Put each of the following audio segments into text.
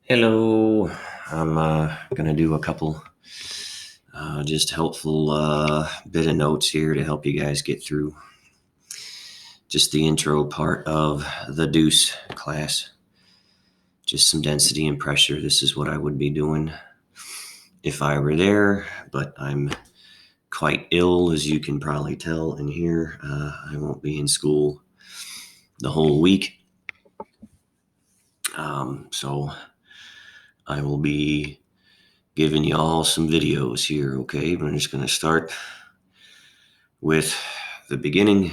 Hello. I'm going to do a couple just helpful bit of notes here to help you guys get through just the intro part of the Deuce class. Just some density and pressure. This is what I would be doing if I were there, but I'm quite ill, as you can probably tell in here. I won't be in school the whole week. So I will be giving you all some videos here, okay? But I'm just going to start with the beginning.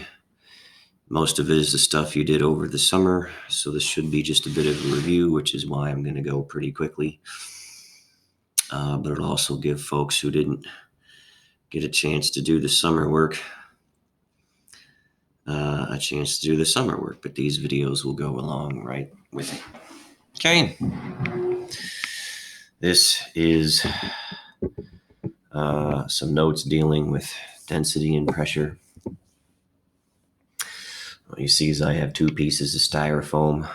Most of it is the stuff you did over the summer, so this should be just a bit of a review, which is why I'm going to go pretty quickly. But it'll also give folks who didn't get a chance to do the summer work a chance to do the summer work, but these videos will go along right with it. Okay. This is some notes dealing with density and pressure. What you see is I have two pieces of styrofoam,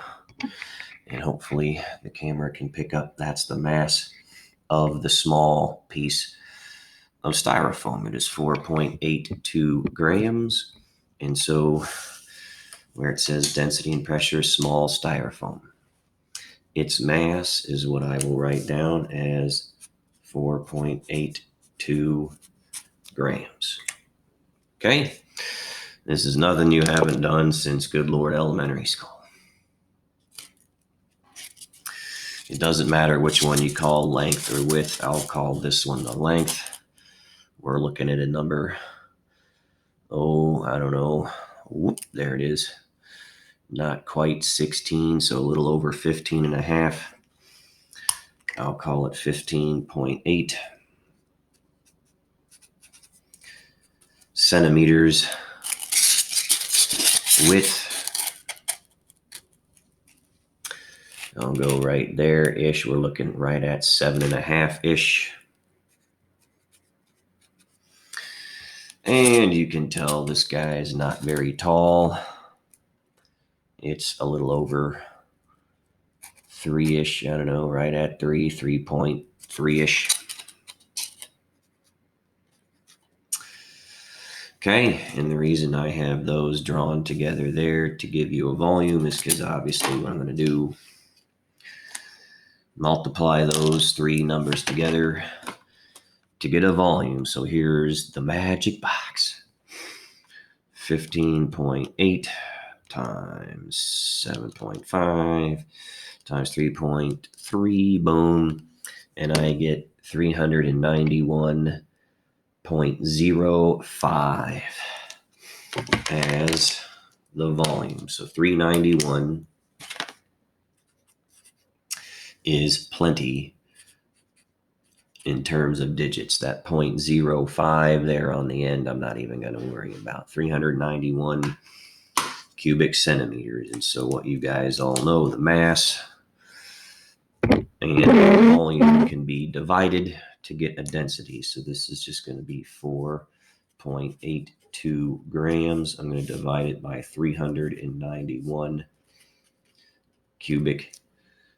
and hopefully the camera can pick up that's the mass of the small piece of styrofoam. It is 4.82 grams. And so where it says density and pressure, small styrofoam, its mass is what I will write down as 4.82 grams. Okay? This is nothing you haven't done since good Lord elementary school. It doesn't matter which one you call length or width. I'll call this one the length. We're looking at a number, I don't know. Whoop, there it is. Not quite 16, so a little over 15 and a half. I'll call it 15.8 centimeters width. I'll go right there-ish. We're looking right at 7.5-ish. And you can tell this guy is not very tall. It's a little over 3-ish. I don't know, right at 3.3-ish. Okay, and the reason I have those drawn together there to give you a volume is because obviously what I'm going to do, multiply those three numbers together to get a volume. So here's the magic box. 15.8 times 7.5 times 3.3, boom, and I get 391.05 as the volume. So 391 is plenty in terms of digits. That 0.05 there on the end, I'm not even going to worry about. 391 cubic centimeters. And so what you guys all know, the mass and volume can be divided to get a density. So this is just going to be 4.82 grams. I'm going to divide it by 391 cubic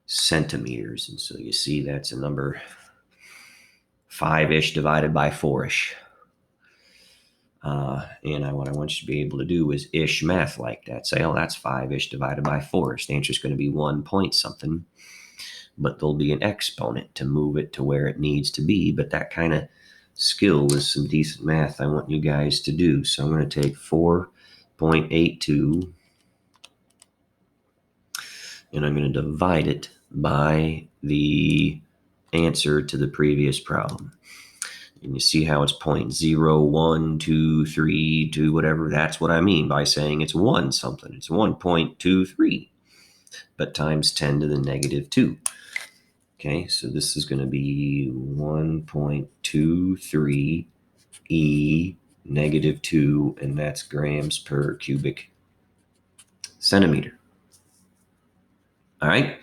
centimeters. And so you see that's a number 5-ish divided by 4-ish. And what I want you to be able to do is ish math like that. Say, oh, that's 5-ish divided by 4-ish. The answer is going to be 1 point something, but there'll be an exponent to move it to where it needs to be. But that kind of skill is some decent math I want you guys to do. So I'm going to take 4.82 and I'm going to divide it by the answer to the previous problem. And you see how it's 0.0123 whatever. That's what I mean by saying it's 1 something. It's 1.23, but times 10 to the negative 2. Okay, so this is going to be 1.23 e negative 2, and that's grams per cubic centimeter. All right.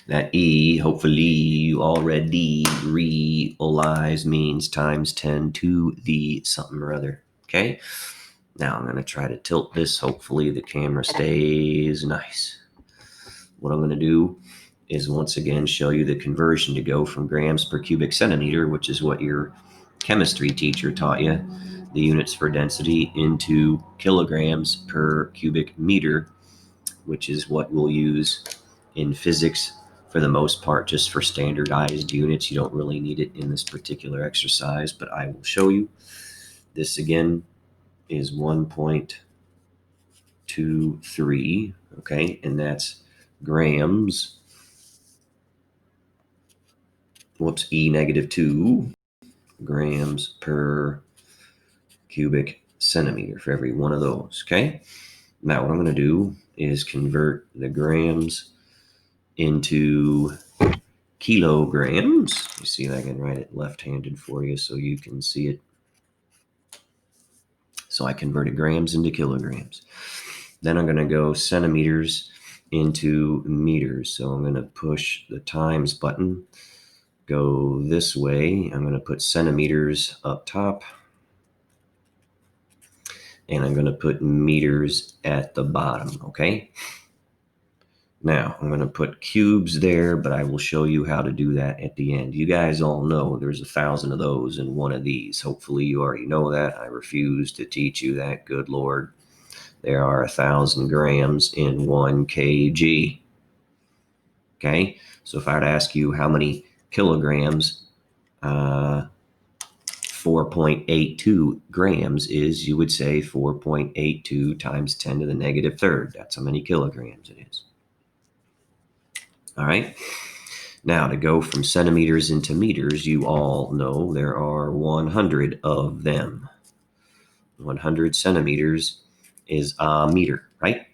That E, hopefully you already realize, means times 10 to the something or other. Okay. Now I'm going to try to tilt this. Hopefully the camera stays nice. What I'm going to do is once again show you the conversion to go from grams per cubic centimeter, which is what your chemistry teacher taught you, the units for density, into kilograms per cubic meter, which is what we'll use in physics for the most part, just for standardized units. You don't really need it in this particular exercise, but I will show you. This again is 1.23, okay, and that's grams, E-2 grams per cubic centimeter for every one of those, okay? Now what I'm going to do is convert the grams into kilograms. You see, I can write it left-handed for you so you can see it. So I converted grams into kilograms. Then I'm going to go centimeters into meters. So I'm going to push the times button, go this way. I'm going to put centimeters up top, and I'm going to put meters at the bottom, okay? Now, I'm going to put cubes there, but I will show you how to do that at the end. You guys all know there's 1,000 of those in one of these. Hopefully you already know that. I refuse to teach you that, good Lord. There are 1,000 grams in 1 kg. Okay, so if I were to ask you how many kilograms 4.82 grams is, you would say 4.82 times 10 to the negative third. That's how many kilograms it is. All right. Now, to go from centimeters into meters, you all know there are 100 of them. 100 centimeters is a meter, right?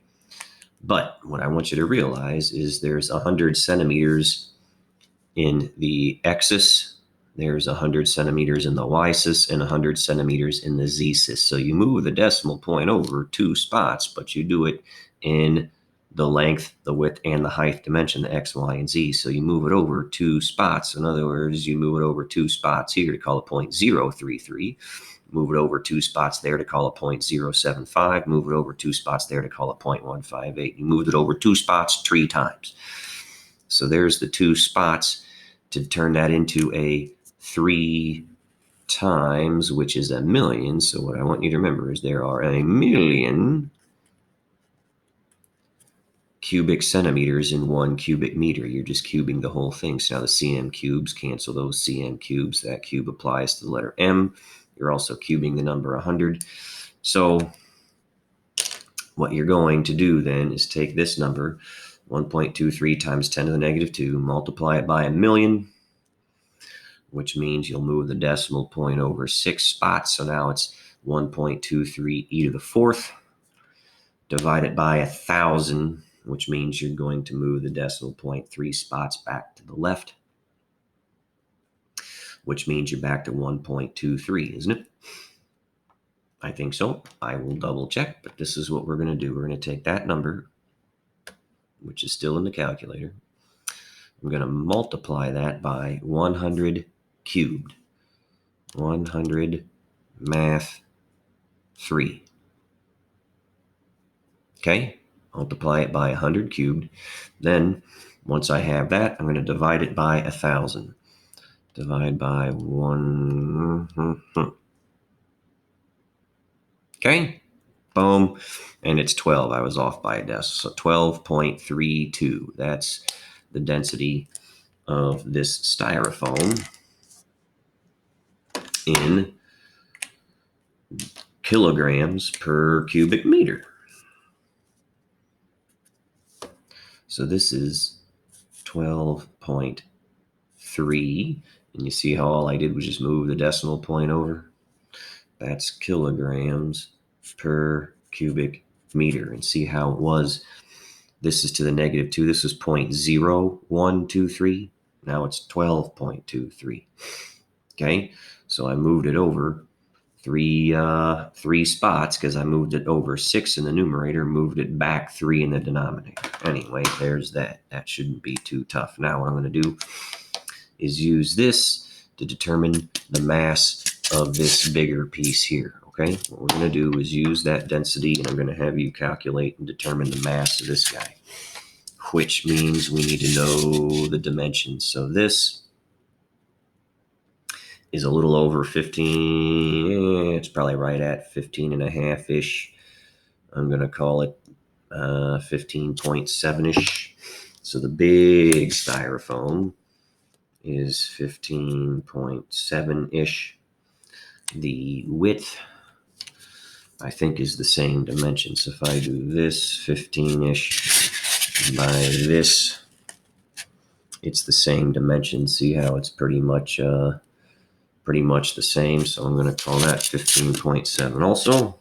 But what I want you to realize is there's 100 centimeters in the x-sis, there's 100 centimeters in the y-sis, and 100 centimeters in the z-sis. So you move the decimal point over 2 spots, but you do it in the length, the width, and the height dimension, the x, y, and z. So you move it over 2 spots. In other words, you move it over 2 spots here to call it 0.033. Move it over 2 spots there to call it 0.075. Move it over 2 spots there to call it 0.158. You moved it over 2 spots 3 times. So there's the 2 spots to turn that into a 3 times, which is a million. So what I want you to remember is there are 1,000,000 cubic centimeters in 1 cubic meter. You're just cubing the whole thing. So now the cm cubes cancel those cm cubes. That cube applies to the letter m. You're also cubing the number 100. So what you're going to do then is take this number, 1.23 times 10 to the negative 2, multiply it by 1,000,000, which means you'll move the decimal point over 6 spots. So now it's 1.23 e to the 4th. Divide it by 1,000, which means you're going to move the decimal point 3 spots back to the left, which means you're back to 1.23, isn't it? I think so. I will double check, but this is what we're going to do. We're going to take that number, which is still in the calculator. I'm going to multiply that by 100 cubed. 100 math 3. Okay, multiply it by 100 cubed. Then, once I have that, I'm going to divide it by 1,000. Divide by 1. Okay, boom, and it's 12. I was off by a decimal, so 12.32. That's the density of this styrofoam in kilograms per cubic meter. So this is 12.3, and you see how all I did was just move the decimal point over? That's kilograms per cubic meter. And see how it was, this is to the negative 2. This was 0.0123. Now it's 12.23. Okay, so I moved it over three spots because I moved it over 6 in the numerator, moved it back 3 in the denominator. Anyway, there's that. That shouldn't be too tough. Now what I'm going to do is use this to determine the mass of this bigger piece here. Okay, what we're going to do is use that density, and I'm going to have you calculate and determine the mass of this guy. which means we need to know the dimensions. So this is a little over 15. It's probably right at 15 and a half-ish. I'm going to call it 15.7-ish. So the big styrofoam is 15.7-ish. The width, I think, is the same dimension. So if I do this 15-ish by this, it's the same dimension. See how it's pretty much the same. So I'm going to call that 15.7 also.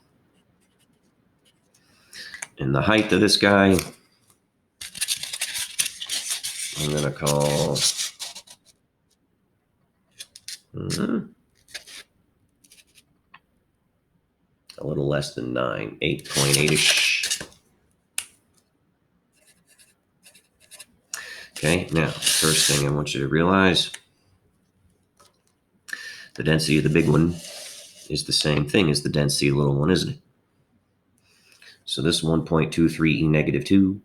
And the height of this guy, I'm going to call a little less than 9, 8.8-ish. Okay, now, first thing I want you to realize, the density of the big one is the same thing as the density of the little one, isn't it? So this 1.23 E negative 2,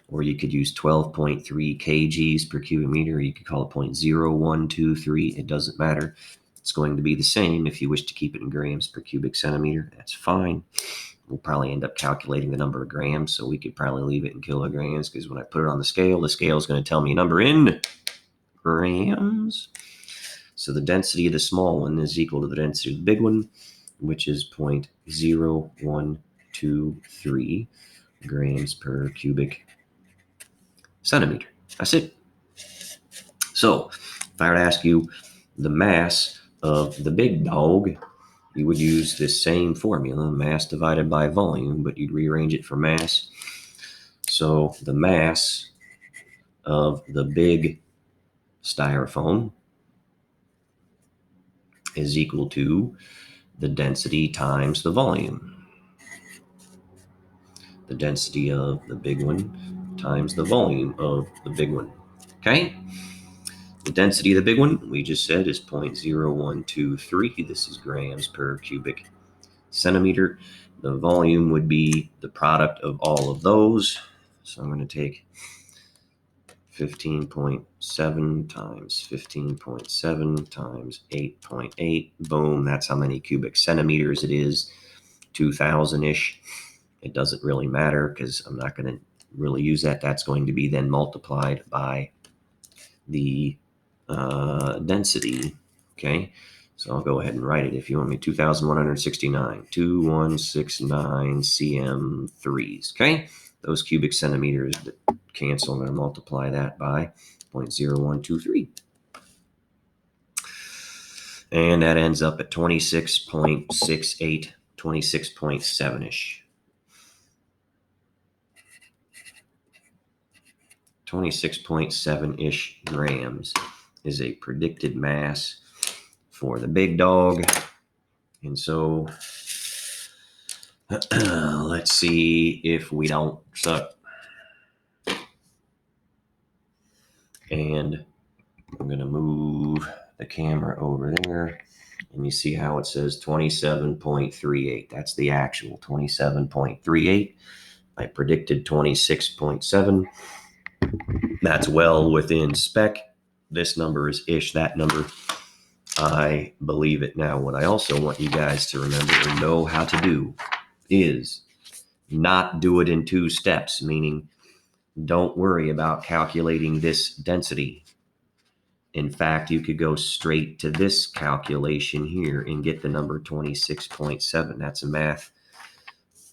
or you could use 12.3 kgs per cubic meter, or you could call it 0.0123. It doesn't matter. It's going to be the same. If you wish to keep it in grams per cubic centimeter, that's fine. We'll probably end up calculating the number of grams, so we could probably leave it in kilograms, because when I put it on the scale is going to tell me a number in grams. So the density of the small one is equal to the density of the big one, which is 0.0123 grams per cubic centimeter. That's it. So if I were to ask you the mass of the big dog, you would use this same formula, mass divided by volume, but you'd rearrange it for mass. So the mass of the big styrofoam is equal to the density times the volume. The density of the big one times the volume of the big one. Okay? The density of the big one, we just said, is 0.0123. This is grams per cubic centimeter. The volume would be the product of all of those. So I'm going to take 15.7 times 15.7 times 8.8. Boom, that's how many cubic centimeters it is. 2,000-ish. It doesn't really matter because I'm not going to really use that. That's going to be then multiplied by the density. Okay, so I'll go ahead and write it if you want me. 2,169, 2169 cm3s. Okay, those cubic centimeters that cancel. I'm going to multiply that by 0.0123. And that ends up at 26.68, 26.7-ish. 26.7-ish grams is a predicted mass for the big dog. And so let's see if we don't suck. And I'm going to move the camera over there. And you see how it says 27.38. That's the actual 27.38. I predicted 26.7. That's well within spec. This number is ish, that number. I believe it. Now, what I also want you guys to remember or know how to do is not do it in two steps, meaning don't worry about calculating this density. In fact, you could go straight to this calculation here and get the number 26.7. That's a math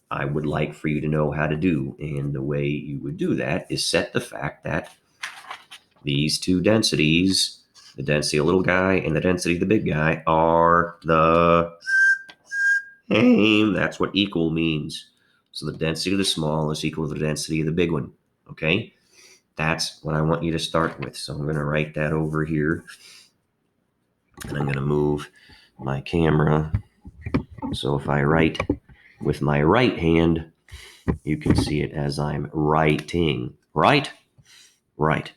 I would like for you to know how to do. And the way you would do that is set the fact that these two densities, the density of the little guy and the density of the big guy, are the same. That's what equal means. So the density of the small is equal to the density of the big one. Okay? That's what I want you to start with. So I'm going to write that over here. And I'm going to move my camera. So if I write with my right hand, you can see it as I'm writing. Right? Right.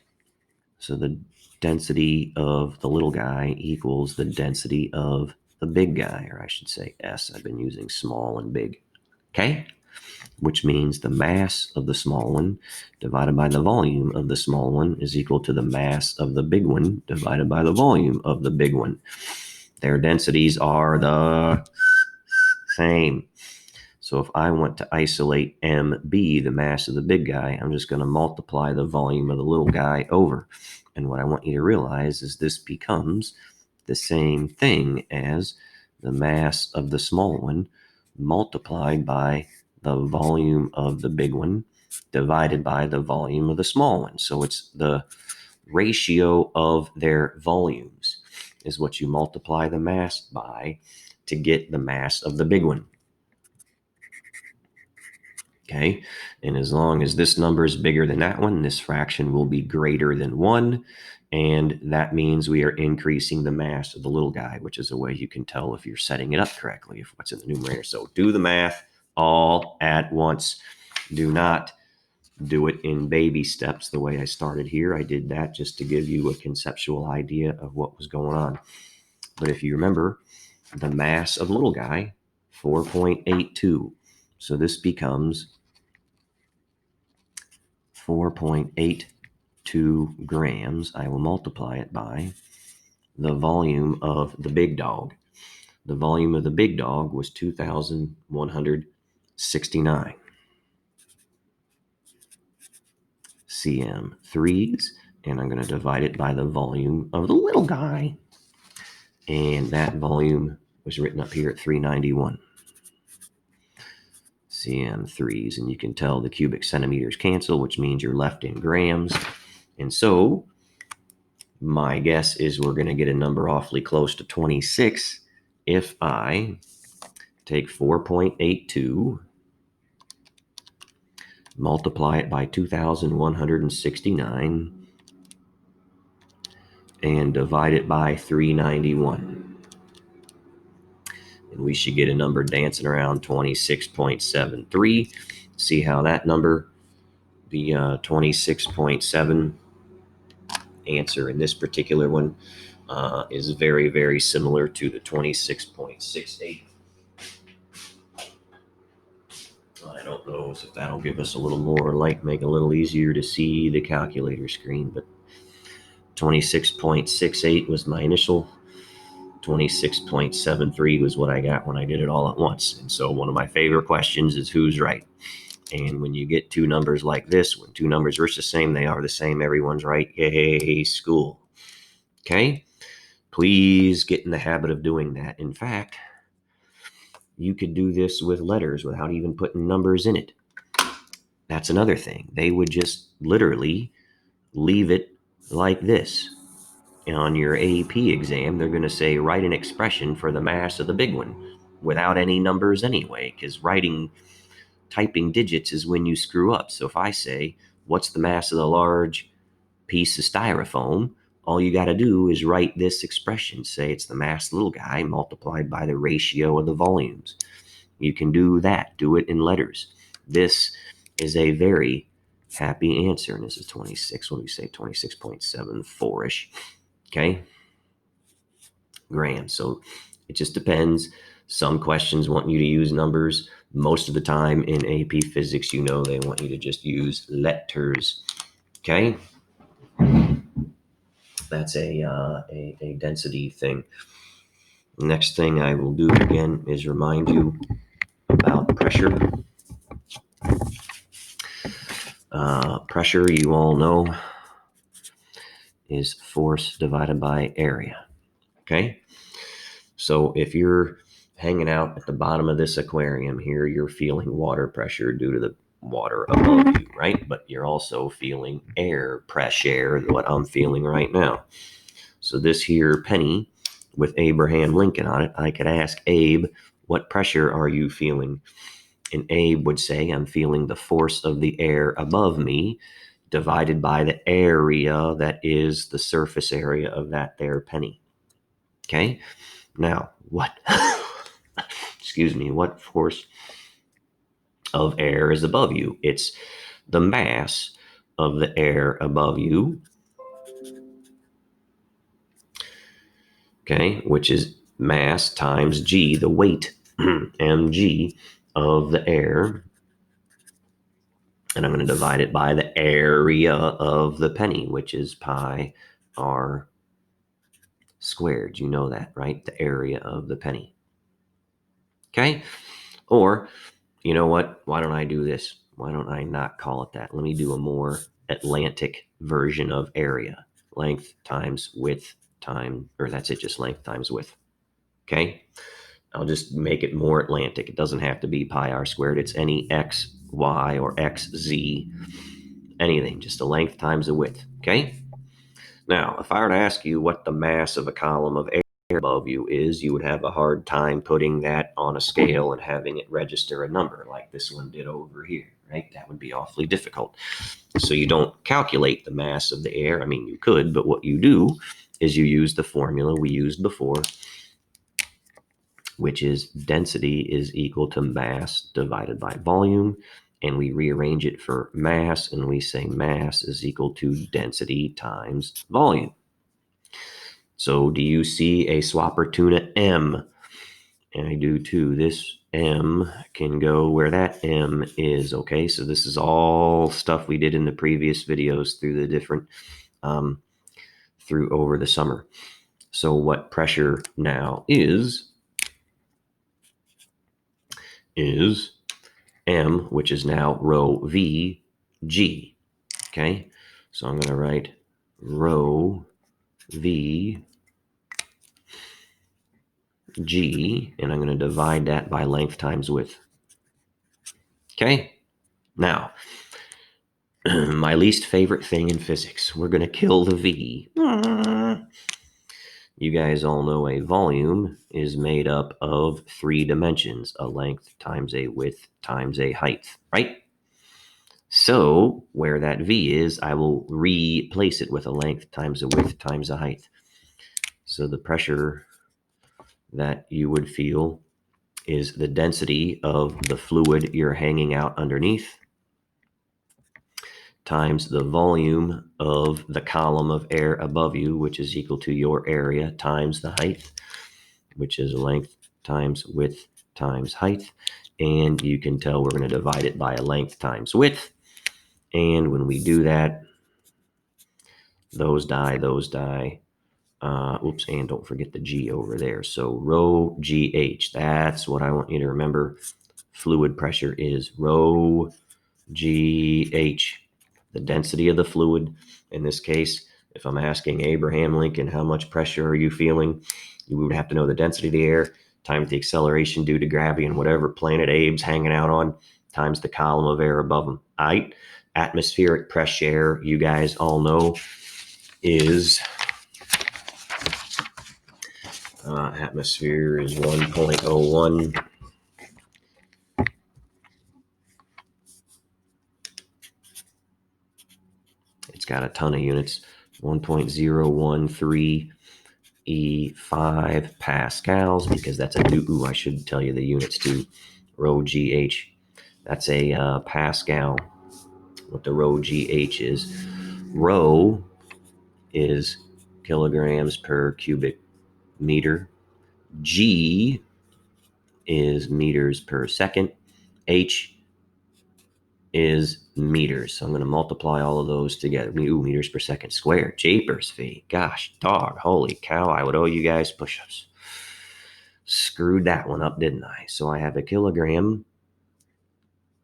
So the density of the little guy equals the density of the big guy, or I should say S. I've been using small and big. Okay? which means the mass of the small one divided by the volume of the small one is equal to the mass of the big one divided by the volume of the big one. Their densities are the same. So if I want to isolate MB, the mass of the big guy, I'm just going to multiply the volume of the little guy over. And what I want you to realize is this becomes the same thing as the mass of the small one multiplied by the volume of the big one divided by the volume of the small one. So it's the ratio of their volumes is what you multiply the mass by to get the mass of the big one. Okay, and as long as this number is bigger than that one, this fraction will be greater than 1, and that means we are increasing the mass of the little guy, which is a way you can tell if you're setting it up correctly, if what's in the numerator. So do the math all at once. Do not do it in baby steps the way I started here. I did that just to give you a conceptual idea of what was going on. But if you remember, the mass of the little guy, 4.82. So this becomes 4.82 grams. I will multiply it by the volume of the big dog. The volume of the big dog was 2,169 cm3s, and I'm going to divide it by the volume of the little guy. And that volume was written up here at 391 cm3s, and you can tell the cubic centimeters cancel, which means you're left in grams. And so my guess is we're going to get a number awfully close to 26 if I take 4.82, multiply it by 2,169, and divide it by 391. And we should get a number dancing around 26.73. See how that number, the 26.7 answer in this particular one, is very, very similar to the 26.68. I don't know if that'll give us a little more light, make it a little easier to see the calculator screen, but 26.68 was my initial. 26.73 was what I got when I did it all at once. And so one of my favorite questions is who's right? And when you get two numbers like this, when two numbers are the same, they are the same. Everyone's right. Yay, school. Okay? Please get in the habit of doing that. In fact, you could do this with letters without even putting numbers in it. That's another thing. They would just literally leave it like this. On your AP exam, they're going to say, write an expression for the mass of the big one without any numbers anyway, because typing digits is when you screw up. So if I say, what's the mass of the large piece of styrofoam? All you got to do is write this expression. Say it's the mass of the little guy multiplied by the ratio of the volumes. You can do that. Do it in letters. This is a very happy answer. And this is 26. What do we say? 26.74-ish. Okay. Grams. So it just depends. Some questions want you to use numbers. Most of the time in AP Physics, they want you to just use letters. Okay. That's a density thing. Next thing I will do again is remind you about pressure. Pressure, you all know, is force divided by area. Okay? So if you're hanging out at the bottom of this aquarium here, you're feeling water pressure due to the water above you, right? But you're also feeling air pressure, what I'm feeling right now. So this here penny with Abraham Lincoln on it, I could ask Abe, what pressure are you feeling? And Abe would say, I'm feeling the force of the air above me divided by the area that is the surface area of that there penny. Okay? Now, what force of air is above you? It's the mass of the air above you, okay, which is mass times g, the weight, mg of the air And I'm going to divide it by the area of the penny, which is pi r squared. You know that, right? The area of the penny. Okay? Or, you know what? Why don't I do this? Why don't I not call it that? Let me do a more Atlantic version of area. Length times width times, or that's it, just length times width. Okay? I'll just make it more Atlantic. It doesn't have to be pi r squared. It's any x, y, or x, z, anything. Just the length times the width. Okay? Now, if I were to ask you what the mass of a column of air above you is, you would have a hard time putting that on a scale and having it register a number like this one did over here, right? That would be awfully difficult. So you don't calculate the mass of the air. I mean, you could, but what you do is you use the formula we used before, which is density is equal to mass divided by volume. And we rearrange it for mass, and we say mass is equal to density times volume. So do you see a Swapartuna M? And I do too. This M can go where that M is, okay? So this is all stuff we did in the previous videos through the different, through over the summer. So what pressure now is M, which is now rho V G, okay? So I'm going to write rho V G, and I'm going to divide that by length times width. Okay? Now, my least favorite thing in physics. We're going to kill the V. You guys all know a volume is made up of 3 dimensions, a length times a width times a height, right? So where that V is, I will replace it with a length times a width times a height. So the pressure that you would feel is the density of the fluid you're hanging out underneath times the volume of the column of air above you, which is equal to your area times the height, which is length times width times height. And you can tell we're going to divide it by a length times width. And when we do that, those die. Oops, and don't forget the G over there. So rho GH, that's what I want you to remember. Fluid pressure is rho GH, the density of the fluid. In this case, if I'm asking Abraham Lincoln, how much pressure are you feeling? You would have to know the density of the air times the acceleration due to gravity and whatever planet Abe's hanging out on times the column of air above him. All right? Atmospheric pressure, you guys all know, is atmosphere is 1.01. It's got a ton of units. 1.013 E5 pascals, because that's a new, I should tell you the units too. Rho GH. That's a pascal. What the rho GH is. Rho is kilograms per cubic meter. G is meters per second. H is meters. So I'm going to multiply all of those together. Ooh, meters per second squared. Japers fee. Gosh, dog. Holy cow. I would owe you guys push-ups. Screwed that one up, didn't I? So I have a kilogram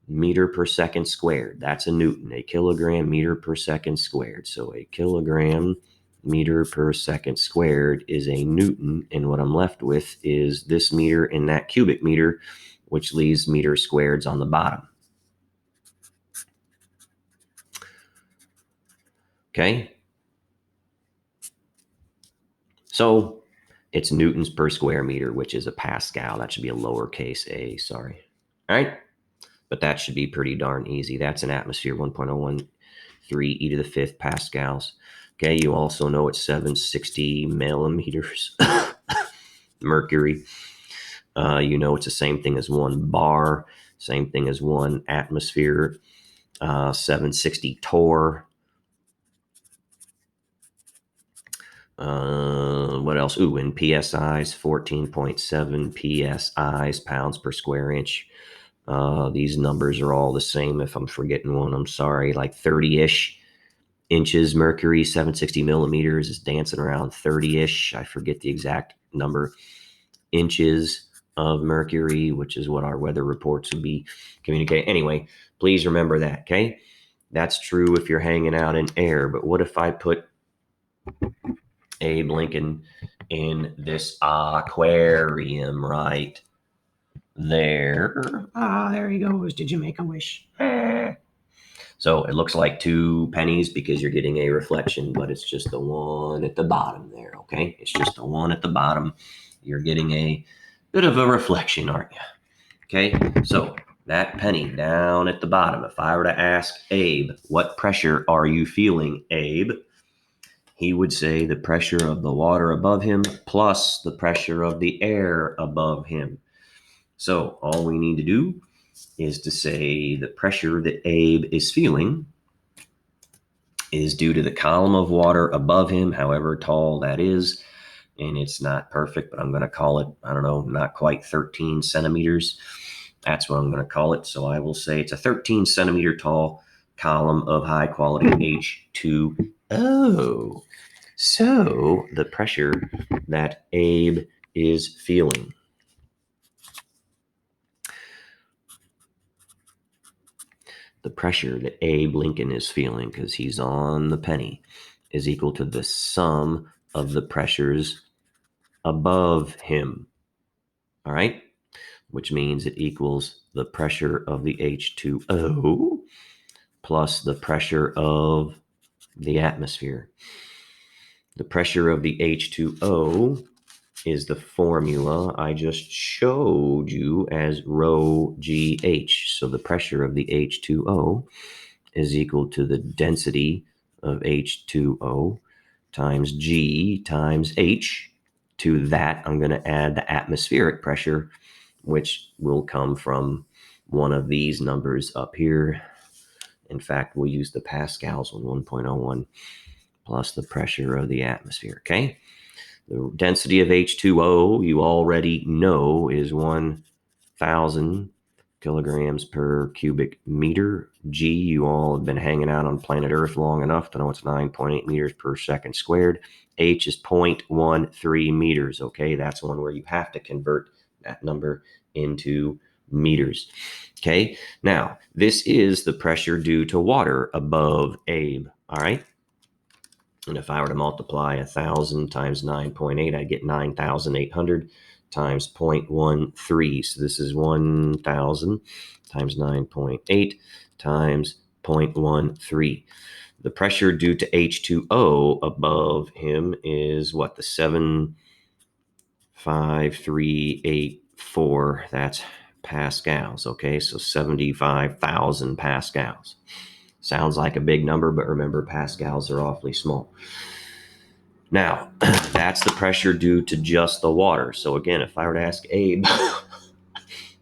meter per second squared. That's a Newton. A kilogram meter per second squared. So a kilogram meter per second squared is a Newton. And what I'm left with is this meter and that cubic meter, which leaves meter squareds on the bottom. Okay? So it's newtons per square meter, which is a Pascal. That should be a lowercase a, sorry. All right? But that should be pretty darn easy. That's an atmosphere, 1.013 e to the 5th pascals. Okay, you also know it's 760 millimeters mercury. You know it's the same thing as 1 bar, same thing as 1 atmosphere, 760 torr. What else? Ooh, in PSIs, 14.7 PSIs, pounds per square inch. These numbers are all the same. If I'm forgetting one, I'm sorry. Like 30-ish inches mercury, 760 millimeters is dancing around 30-ish. I forget the exact number. Inches of mercury, which is what our weather reports would be communicating. Anyway, please remember that, okay? That's true if you're hanging out in air. But what if I put Abe Lincoln in this aquarium right there? There he goes. Did you make a wish? So it looks like 2 pennies because you're getting a reflection, but it's just the one at the bottom there, okay? It's just the one at the bottom. You're getting a bit of a reflection, aren't you? Okay, so that penny down at the bottom, if I were to ask Abe, what pressure are you feeling, Abe? He would say the pressure of the water above him plus the pressure of the air above him. So all we need to do is to say the pressure that Abe is feeling is due to the column of water above him, however tall that is. And it's not perfect, but I'm going to call it, I don't know, not quite 13 centimeters. That's what I'm going to call it. So I will say it's a 13 centimeter tall column of high quality H2O. So the pressure that Abe is feeling. The pressure that Abe Lincoln is feeling, because he's on the penny, is equal to the sum of the pressures above him. All right? Which means it equals the pressure of the H2O plus the pressure of the atmosphere. The pressure of the H2O is the formula I just showed you as rho GH. So the pressure of the H2O is equal to the density of H2O times G times H. To that, I'm going to add the atmospheric pressure, which will come from one of these numbers up here. In fact, we'll use the Pascal's one, 1.01, plus the pressure of the atmosphere, okay? The density of H2O, you already know, is 1,000 kilograms per cubic meter. G, you all have been hanging out on planet Earth long enough to know it's 9.8 meters per second squared. H is 0.13 meters, okay? That's one where you have to convert that number into meters, okay? Now, this is the pressure due to water above Abe, all right? And if I were to multiply 1,000 times 9.8, I get 9,800 times 0.13. So this is 1,000 times 9.8 times 0.13. The pressure due to H2O above him is what? The 75384. That's pascals, okay? So 75,000 pascals. Sounds like a big number, but remember, pascals are awfully small. Now, that's the pressure due to just the water. So again, if I were to ask Abe,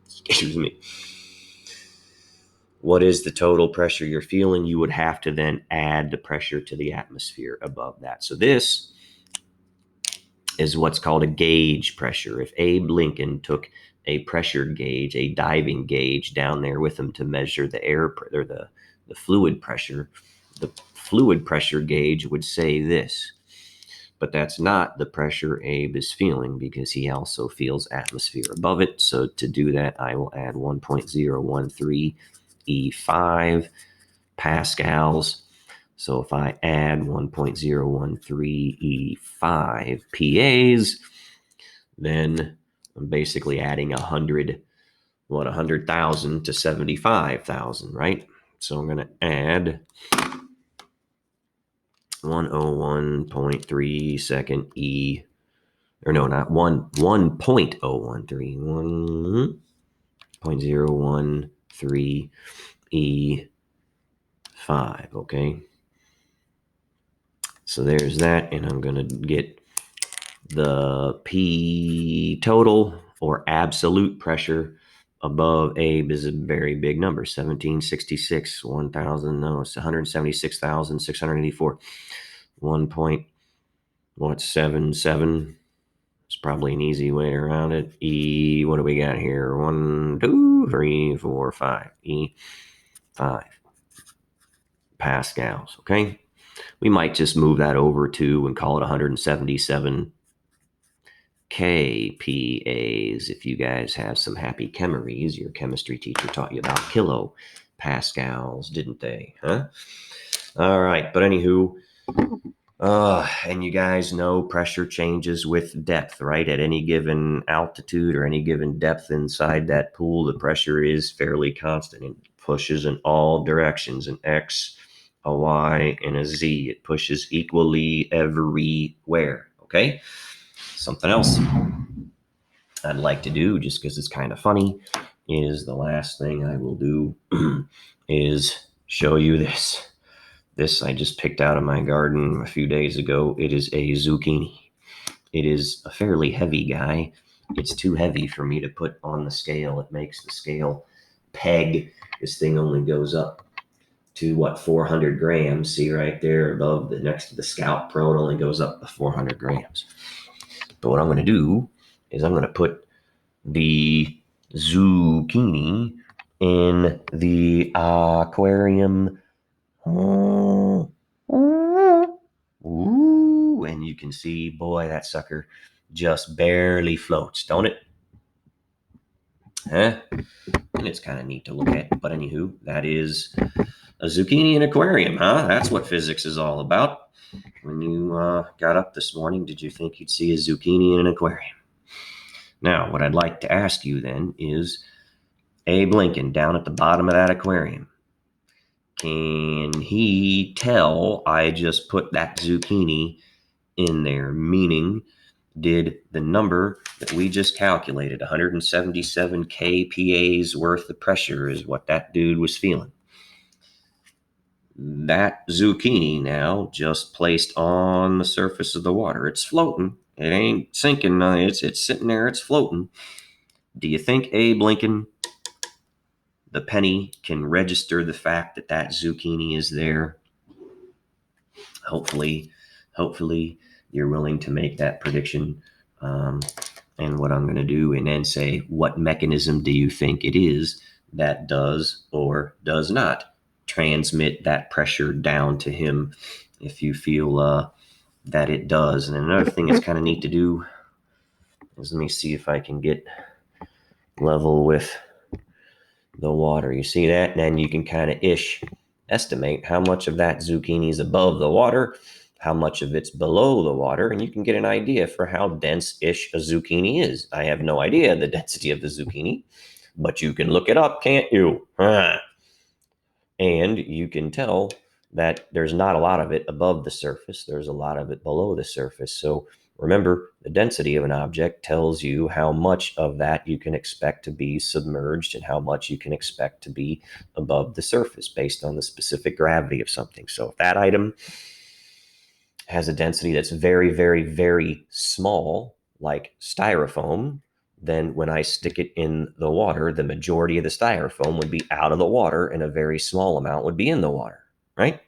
excuse me, what is the total pressure you're feeling, you would have to then add the pressure to the atmosphere above that. So this is what's called a gauge pressure. If Abe Lincoln took a pressure gauge, a diving gauge down there with him to measure the air or the fluid pressure, the fluid pressure gauge would say this. But that's not the pressure Abe is feeling because he also feels atmosphere above it. So to do that, I will add 1.013 E5 pascals. So if I add 1.013 E5 PAs, then I'm basically adding 100,000 to 75,000, right? So I'm going to add 101.3 second E, or no, not 1.013, 1.013 E5, okay? So there's that, and I'm going to get the P total, or absolute pressure, above Abe is a very big number, 1766, 1,000, no, it's 176,684, 1.77 is probably an easy way around it. E, what do we got here? 1, 2, 3, 4, 5. E5 pascals, okay? We might just move that over to and call it 177 kPAs. If you guys have some happy chemeries, your chemistry teacher taught you about kilo pascals, didn't they? Huh? All right, but anywho, and you guys know pressure changes with depth, right? At any given altitude or any given depth inside that pool, the pressure is fairly constant. It pushes in all directions, an X, a Y, and a Z. It pushes equally everywhere, okay? Something else I'd like to do, just because it's kind of funny, is the last thing I will do is show you this. This I just picked out of my garden a few days ago. It is a zucchini. It is a fairly heavy guy. It's too heavy for me to put on the scale. It makes the scale peg. This thing only goes up to 400 grams. See right there above next to the Scout Pro, it only goes up to 400 grams. But what I'm going to do is I'm going to put the zucchini in the aquarium. Ooh, and you can see, boy, that sucker just barely floats, don't it? Huh? And it's kind of neat to look at. But anywho, that is a zucchini in an aquarium, huh? That's what physics is all about. When you got up this morning, did you think you'd see a zucchini in an aquarium? Now, what I'd like to ask you then is, Abe Lincoln down at the bottom of that aquarium, can he tell I just put that zucchini in there? Meaning, did the number that we just calculated, 177 kPAs worth of pressure, is what that dude was feeling? That zucchini now just placed on the surface of the water. It's floating. It ain't sinking. It's sitting there. It's floating. Do you think Abe Lincoln, the penny, can register the fact that that zucchini is there? Hopefully you're willing to make that prediction. And what I'm going to do, and then say, what mechanism do you think it is that does or does not transmit that pressure down to him, if you feel that it does? And another thing that's kind of neat to do is, let me see if I can get level with the water. You see that? And then you can kind of estimate how much of that zucchini is above the water, how much of it's below the water, and you can get an idea for how dense-ish a zucchini is. I have no idea the density of the zucchini, but you can look it up, can't you? And you can tell that there's not a lot of it above the surface. There's a lot of it below the surface. So remember, the density of an object tells you how much of that you can expect to be submerged and how much you can expect to be above the surface based on the specific gravity of something. So if that item has a density that's very, very, very small, like styrofoam, then when I stick it in the water, the majority of the styrofoam would be out of the water and a very small amount would be in the water, right?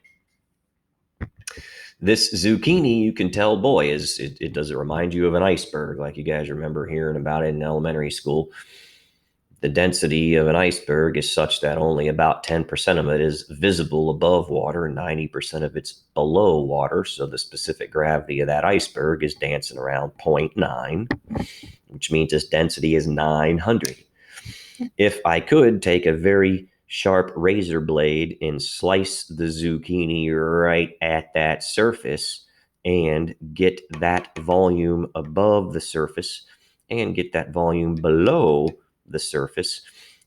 This zucchini, you can tell, boy, it does it remind you of an iceberg, like you guys remember hearing about it in elementary school. The density of an iceberg is such that only about 10% of it is visible above water and 90% of it's below water. So the specific gravity of that iceberg is dancing around 0.9, which means its density is 900. If I could take a very sharp razor blade and slice the zucchini right at that surface and get that volume above the surface and get that volume below the surface,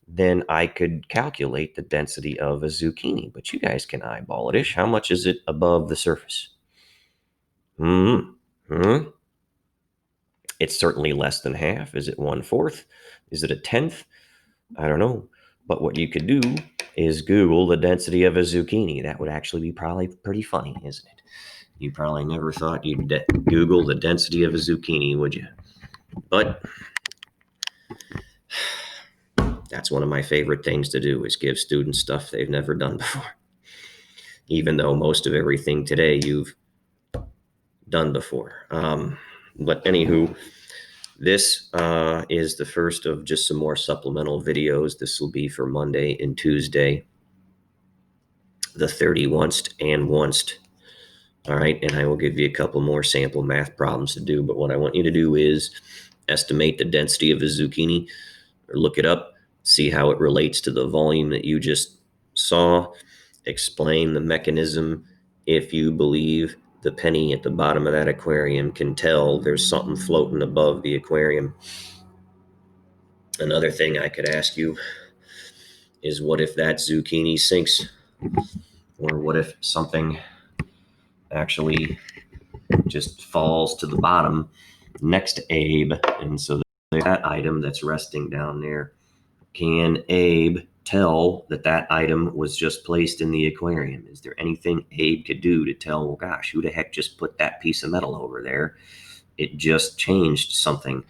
then I could calculate the density of a zucchini. But you guys can eyeball it-ish. How much is it above the surface? It's certainly less than half. Is it 1/4? Is it a tenth? I don't know. But what you could do is Google the density of a zucchini. That would actually be probably pretty funny, isn't it? You probably never thought you'd Google the density of a zucchini, would you? But that's one of my favorite things to do, is give students stuff they've never done before. Even though most of everything today you've done before. But anywho, This is the first of just some more supplemental videos. This will be for Monday and Tuesday, the 30 onced and onced. All right, and I will give you a couple more sample math problems to do, but what I want you to do is estimate the density of a zucchini, or look it up, see how it relates to the volume that you just saw, explain the mechanism. If you believe the penny at the bottom of that aquarium can tell there's something floating above the aquarium. Another thing I could ask you is, what if that zucchini sinks? Or what if something actually just falls to the bottom next to Abe? And so that item that's resting down there, can Abe tell that that item was just placed in the aquarium? Is there anything Abe could do to tell, well, gosh, who the heck just put that piece of metal over there? It just changed something.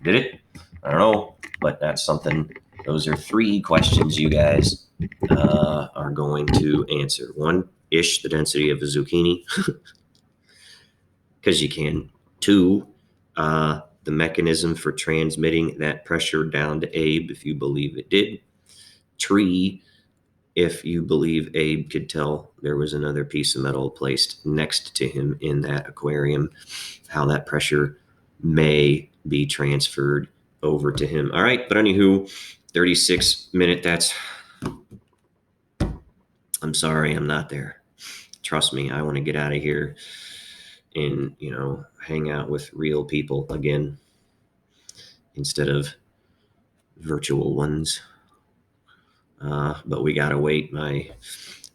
Did it? I don't know, but that's something. Those are 3 questions you guys are going to answer. 1, the density of a zucchini, because you can. 2, the mechanism for transmitting that pressure down to Abe, if you believe it did. 3, if you believe Abe could tell there was another piece of metal placed next to him in that aquarium, how that pressure may be transferred over to him. All right, but anywho, 36-minute, I'm sorry, I'm not there. Trust me, I want to get out of here and, hang out with real people again instead of virtual ones. But we gotta wait. My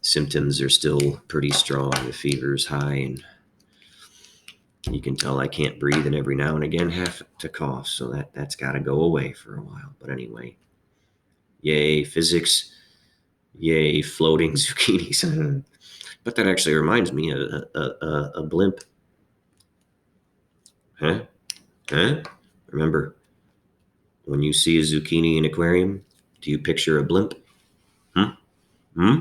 symptoms are still pretty strong. The fever's high, and you can tell I can't breathe, and every now and again have to cough. So that's got to go away for a while. But anyway, yay physics, yay floating zucchinis. But that actually reminds me of a blimp. Huh? Remember, when you see a zucchini in an aquarium, do you picture a blimp? Hmm?